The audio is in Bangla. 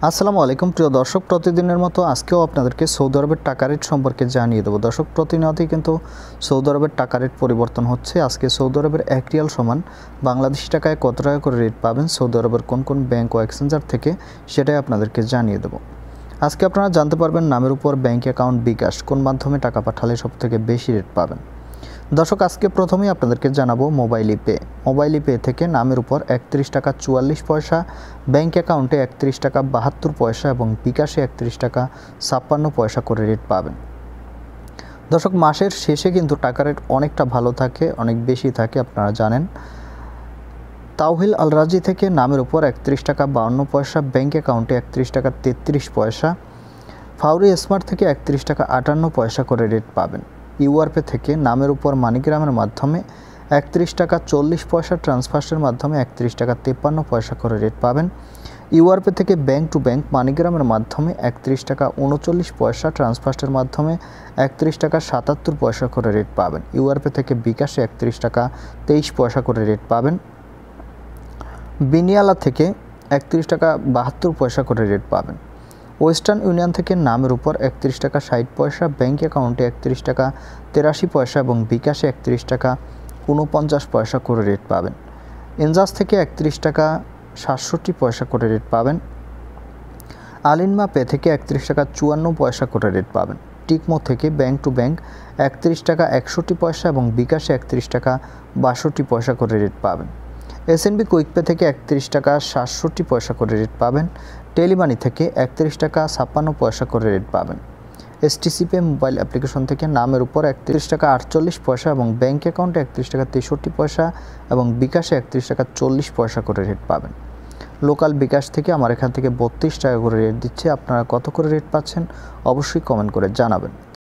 আসসালামু আলাইকুম প্রিয় দর্শক, প্রতিদিনের মতো আজকেও আপনাদেরকে সৌদি আরবের টাকা রেট সম্পর্কে জানিয়ে দেবো। দর্শক, প্রতিনিয়তই কিন্তু সৌদি আরবের টাকা রেট পরিবর্তন হচ্ছে। আজকে সৌদি আরবের 1 রিয়াল সমান বাংলাদেশি টাকায় কত টাকা করে রেট পাবেন সৌদি আরবের কোন কোন ব্যাংক ও এক্সচেঞ্জার থেকে, সেটাই আপনাদেরকে জানিয়ে দেবো। আজকে আপনারা জানতে পারবেন নামের উপর ব্যাংক অ্যাকাউন্ট বিকাশ কোন মাধ্যমে টাকা পাঠালে সবথেকে বেশি রেট পাবেন। দর্শক, আজকে প্রথমেই আপনাদেরকে জানাবো মোবাইল পে। মোবাইল পে থেকে নামের উপর 31 টাকা 44 পয়সা, ব্যাংক অ্যাকাউন্টে 31 টাকা 72 পয়সা এবং বিকাশে 31 টাকা 56 পয়সা করে রেট পাবেন। দর্শক, মাসের শেষে কিন্তু টাকা রেট অনেকটা ভালো থাকে, অনেক বেশি থাকে, আপনারা জানেন। তাওহিল আল রাজি থেকে নামের উপর 31 টাকা 52 পয়সা, ব্যাংক অ্যাকাউন্টে 31 টাকা 33 পয়সা, ফাউরি স্মার্ট থেকে 31 টাকা 58 পয়সা করে রেট পাবেন। ইউআরপে থেকে নামের উপর মানিগ্রামের মাধ্যমে 31 টাকা 40 পয়সা, ট্রান্সফার্সের মাধ্যমে 31 টাকা 53 পয়সা করে রেট পাবেন। ইউআরপে থেকে ব্যাংক টু ব্যাংক মানিগ্রামের মাধ্যমে 31 টাকা 39 পয়সা, ট্রান্সফার্সের মাধ্যমে 31 টাকা 77 পয়সা করে রেট পাবেন। ইউআরপে থেকে বিকাশে 31 টাকা 23 পয়সা করে রেট পাবেন। বিনিয়ালা থেকে 31 টাকা 72 পয়সা করে রেট পাবেন। ওয়েস্টার্ন ইউনিয়ন থেকে নামের উপর 31 টাকা 60 পয়সা, ব্যাংক অ্যাকাউন্টে 31 টাকা 83 পয়সা এবং বিকাশে 31 টাকা 49 পয়সা করে রেট পাবেন। এনজাস থেকে 31 টাকা 67 পয়সা করে রেট পাবেন। আলিনমা পে থেকে 31 টাকা 54 পয়সা করে রেট পাবেন। টিকমো থেকে ব্যাংক টু ব্যাংক 31 টাকা 61 পয়সা এবং বিকাশে 31 টাকা 62 পয়সা করে রেট পাবেন। এসএনবি কুইক পে থেকে 31 টাকা 67 পয়সা করে রেট পাবেন। টেলিমানি থেকে 31 টাকা 56 পয়সা করে রেট পাবেন। এসটিসি পে মোবাইল অ্যাপ্লিকেশন থেকে নামের উপর 31 টাকা 48 পয়সা এবং ব্যাংক অ্যাকাউন্টে 31 টাকা 63 পয়সা এবং বিকাশে 31 টাকা 40 পয়সা করে রেট পাবেন। লোকাল বিকাশ থেকে আমার এখান থেকে 32 টাকা করে রেট দিচ্ছে। আপনারা কত করে রেট পাচ্ছেন অবশ্যই কমেন্ট করে জানাবেন।